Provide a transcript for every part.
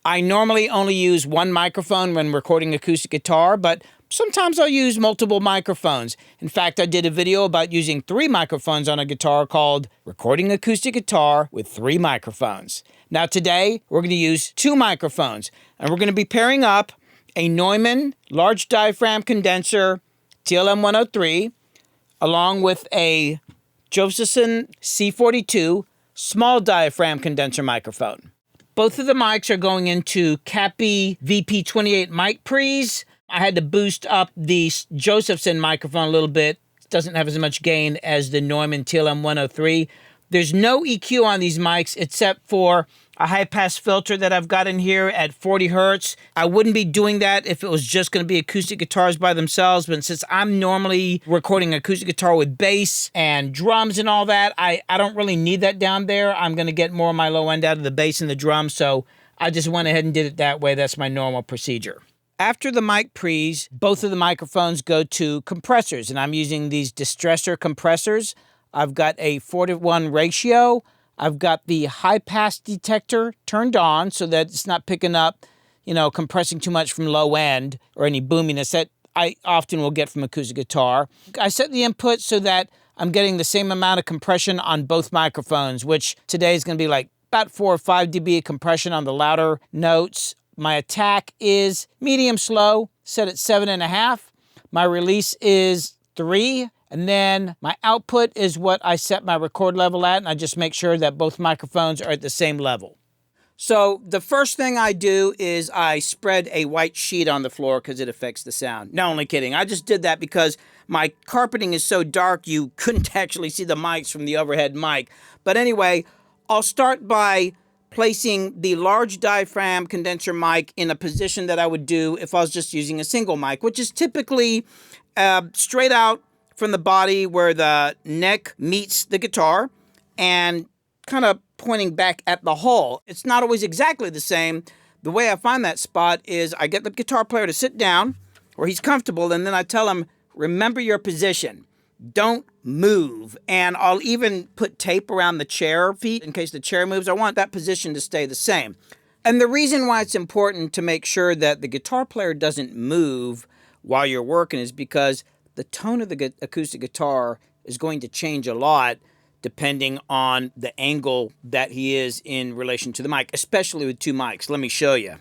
I normally only use one microphone when recording acoustic guitar, but sometimes I'll use multiple microphones. In fact, I did a video about using 3 microphones on a guitar called Recording Acoustic Guitar with 3 Microphones. Now today, we're going to use 2 microphones, and we're going to be pairing up a Neumann large diaphragm condenser TLM-103 along with a Josephson C42 small diaphragm condenser microphone. Both of the mics are going into Cappy VP28 mic pre's. I had to boost up the Josephson microphone a little bit. It doesn't have as much gain as the Neumann TLM-103. There's no EQ on these mics except for a high-pass filter that I've got in here at 40 hertz. I wouldn't be doing that if it was just going to be acoustic guitars by themselves, but since I'm normally recording acoustic guitar with bass and drums and all that, I don't really need that down there. I'm going to get more of my low end out of the bass and the drums, so I just went ahead and did it that way. That's my normal procedure. After the mic pre's, both of the microphones go to compressors, and I'm using these Distressor compressors. I've got a 4-to-1 ratio. I've got the high-pass detector turned on so that it's not picking up, compressing too much from low end or any boominess that I often will get from acoustic guitar. I set the input so that I'm getting the same amount of compression on both microphones, which today is going to be like about 4 or 5 dB of compression on the louder notes. My attack is medium slow, set at 7.5. My release is 3. And then my output is what I set my record level at, and I just make sure that both microphones are at the same level. So the first thing I do is I spread a white sheet on the floor because it affects the sound. No, only kidding. I just did that because my carpeting is so dark you couldn't actually see the mics from the overhead mic. But anyway, I'll start by placing the large diaphragm condenser mic in a position that I would do if I was just using a single mic, which is typically straight out from the body where the neck meets the guitar and kind of pointing back at the hull. It's not always exactly the same. The way I find that spot is I get the guitar player to sit down where he's comfortable, and then I tell him, remember your position. Don't move. And I'll even put tape around the chair feet in case the chair moves. I want that position to stay the same. And the reason why it's important to make sure that the guitar player doesn't move while you're working is because the tone of the acoustic guitar is going to change a lot depending on the angle that he is in relation to the mic, especially with 2 mics. Let me show you.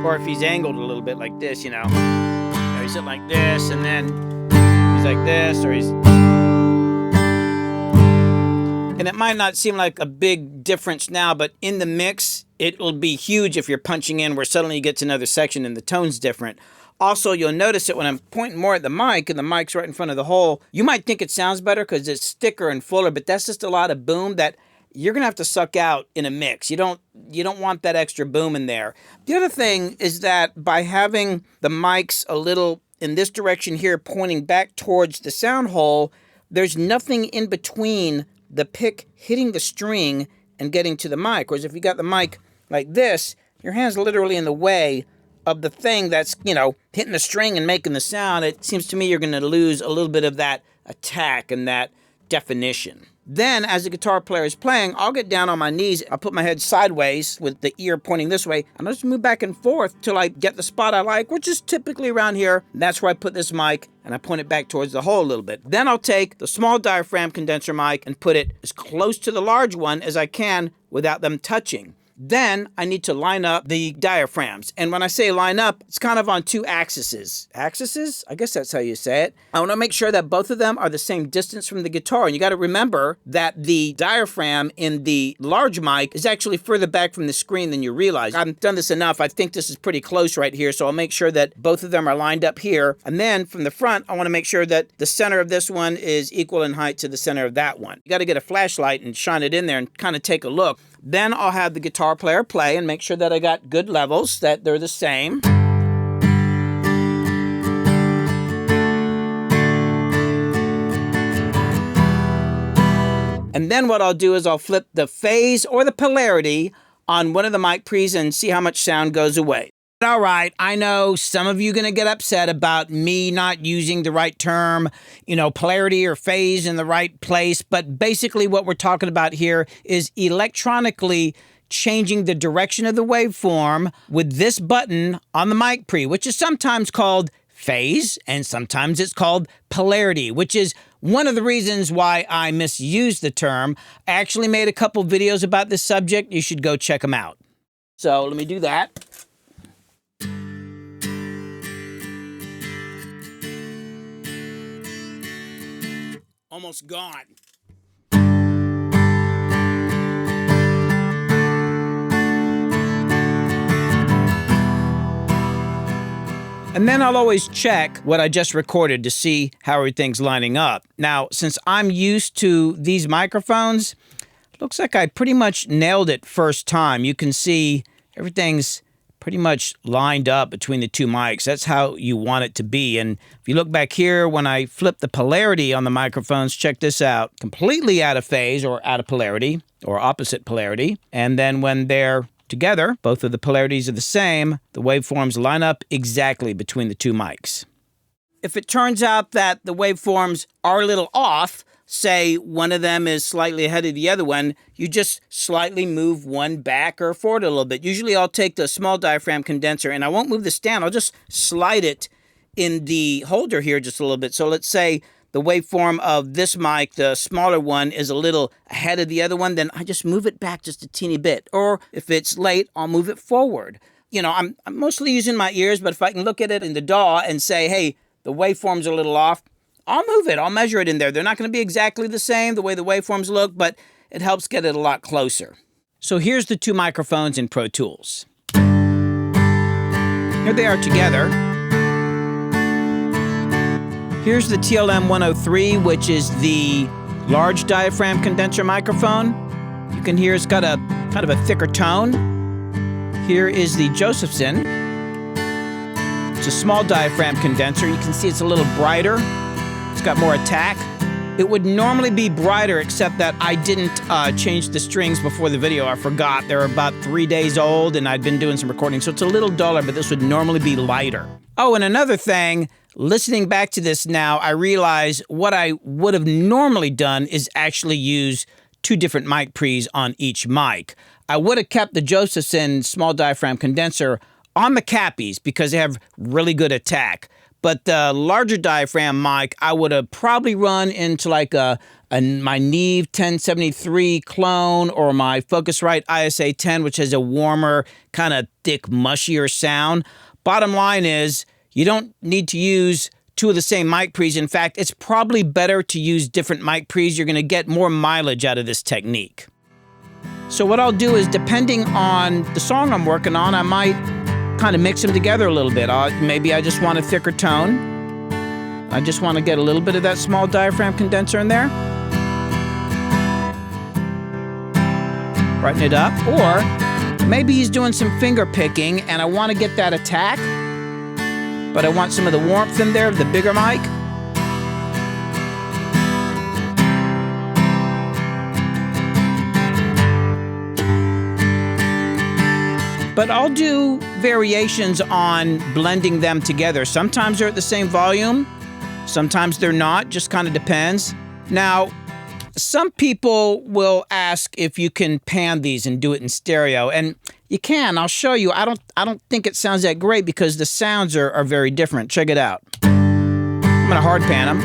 Or if he's angled a little bit like this, or he's sitting like this, and then he's like this, or he's... And it might not seem like a big difference now, but in the mix, it'll be huge if you're punching in where suddenly you get to another section and the tone's different. Also, you'll notice that when I'm pointing more at the mic and the mic's right in front of the hole, you might think it sounds better because it's thicker and fuller, but that's just a lot of boom that you're going to have to suck out in a mix. You don't want that extra boom in there. The other thing is that by having the mics a little in this direction here pointing back towards the sound hole, there's nothing in between the pick hitting the string and getting to the mic. Whereas if you got the mic like this, your hand's literally in the way of the thing that's, hitting the string and making the sound. It seems to me you're going to lose a little bit of that attack and that definition. Then, as the guitar player is playing, I'll get down on my knees. I'll put my head sideways with the ear pointing this way, and I'll just move back and forth till I get the spot I like, which is typically around here. That's where I put this mic, and I point it back towards the hole a little bit. Then I'll take the small diaphragm condenser mic and put it as close to the large one as I can without them touching. Then I need to line up the diaphragms. And when I say line up, it's kind of on 2 axes. Axes? I guess that's how you say it. I want to make sure that both of them are the same distance from the guitar. And you got to remember that the diaphragm in the large mic is actually further back from the screen than you realize. I've done this enough. I think this is pretty close right here. So I'll make sure that both of them are lined up here. And then from the front, I want to make sure that the center of this one is equal in height to the center of that one. You got to get a flashlight and shine it in there and kind of take a look. Then I'll have the guitar player play and make sure that I got good levels, that they're the same. And then what I'll do is I'll flip the phase or the polarity on one of the mic pre's and see how much sound goes away. All right, I know some of you are going to get upset about me not using the right term, polarity or phase in the right place, but basically what we're talking about here is electronically changing the direction of the waveform with this button on the mic pre, which is sometimes called phase and sometimes it's called polarity, which is one of the reasons why I misuse the term. I actually made a couple videos about this subject. You should go check them out. So let me do that. Almost gone. And then I'll always check what I just recorded to see how everything's lining up. Now, since I'm used to these microphones, looks like I pretty much nailed it first time. You can see everything's pretty much lined up between the two mics. That's how you want it to be. And if you look back here, when I flip the polarity on the microphones, check this out, completely out of phase or out of polarity or opposite polarity. And then when they're together, both of the polarities are the same, the waveforms line up exactly between the two mics. If it turns out that the waveforms are a little off, say one of them is slightly ahead of the other one, you just slightly move one back or forward a little bit. Usually I'll take the small diaphragm condenser and I won't move the stand. I'll just slide it in the holder here just a little bit. So let's say the waveform of this mic, the smaller one, is a little ahead of the other one, then I just move it back just a teeny bit. Or if it's late, I'll move it forward. I'm mostly using my ears, but if I can look at it in the DAW and say, hey, the waveform's a little off, I'll move it. I'll measure it in there. They're not going to be exactly the same, the way the waveforms look, but it helps get it a lot closer. So here's the two microphones in Pro Tools. Here they are together. Here's the TLM 103, which is the large diaphragm condenser microphone. You can hear it's got a kind of a thicker tone. Here is the Josephson. It's a small diaphragm condenser. You can see it's a little brighter. It's got more attack. It would normally be brighter, except that I didn't change the strings before the video. I forgot. They're about 3 days old, and I'd been doing some recording, so it's a little duller, but this would normally be lighter. Oh, and another thing, listening back to this now, I realize what I would have normally done is actually use two different mic pre's on each mic. I would have kept the Josephson small diaphragm condenser on the cappies because they have really good attack. But the larger diaphragm mic, I would have probably run into like my Neve 1073 clone or my Focusrite ISA 10, which has a warmer, kind of thick, mushier sound. Bottom line is, you don't need to use two of the same mic pre's. In fact, it's probably better to use different mic pre's. You're going to get more mileage out of this technique. So what I'll do is, depending on the song I'm working on, I might kind of mix them together a little bit. Maybe I just want a thicker tone. I just want to get a little bit of that small diaphragm condenser in there. Brighten it up. Or maybe he's doing some finger picking and I want to get that attack, but I want some of the warmth in there of the bigger mic. But I'll do variations on blending them together. Sometimes they're at the same volume, sometimes they're not, just kind of depends. Now, some people will ask if you can pan these and do it in stereo, and you can. I'll show you. I don't think it sounds that great because the sounds are very different. Check it out. I'm gonna hard pan them.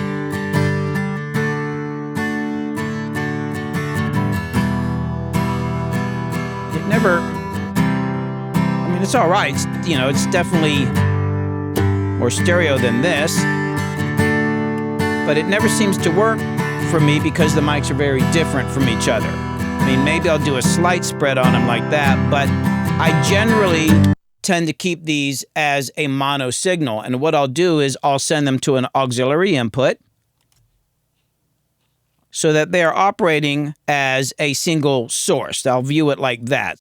It never, it's all right. It's definitely more stereo than this, but it never seems to work for me because the mics are very different from each other. Maybe I'll do a slight spread on them like that, but I generally tend to keep these as a mono signal. And what I'll do is I'll send them to an auxiliary input so that they are operating as a single source. I'll view it like that.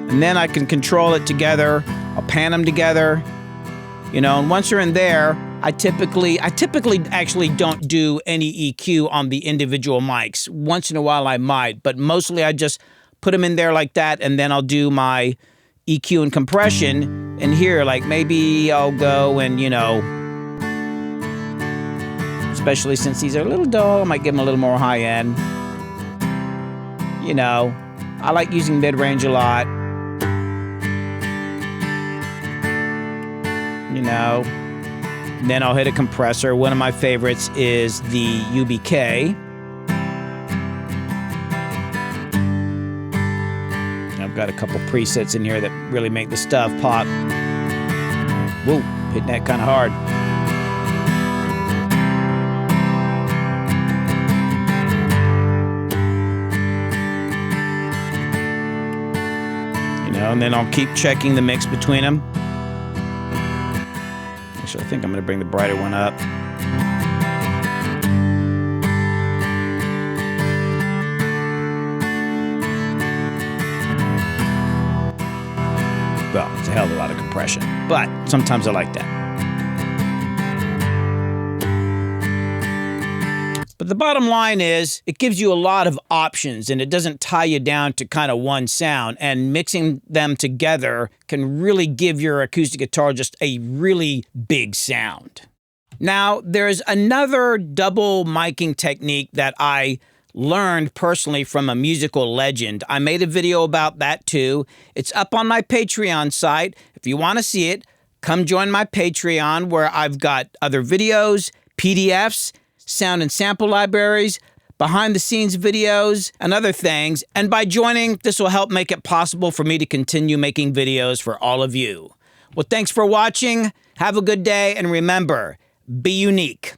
And then I can control it together. I'll pan them together, and once you're in there, I typically actually don't do any EQ on the individual mics. Once in a while I might, but mostly I just put them in there like that, and then I'll do my EQ and compression. And here, like maybe I'll go and, you know, especially since these are a little dull, I might give them a little more high end. You know, I like using mid-range a lot. You know, and then I'll hit a compressor. One of my favorites is the UBK. I've got a couple presets in here that really make the stuff pop. Whoa, hitting that kind of hard. You know, and then I'll keep checking the mix between them. Actually, I think I'm going to bring the brighter one up. Well, it's a hell of a lot of compression, but sometimes I like that. But the bottom line is, it gives you a lot of options, and it doesn't tie you down to kind of one sound, and mixing them together can really give your acoustic guitar just a really big sound. Now, there's another double miking technique that I learned personally from a musical legend. I made a video about that too. It's up on my Patreon site. If you want to see it, come join my Patreon, where I've got other videos, PDFs, sound and sample libraries, behind-the-scenes videos, and other things. And by joining, this will help make it possible for me to continue making videos for all of you. Well, thanks for watching. Have a good day, and remember, be unique.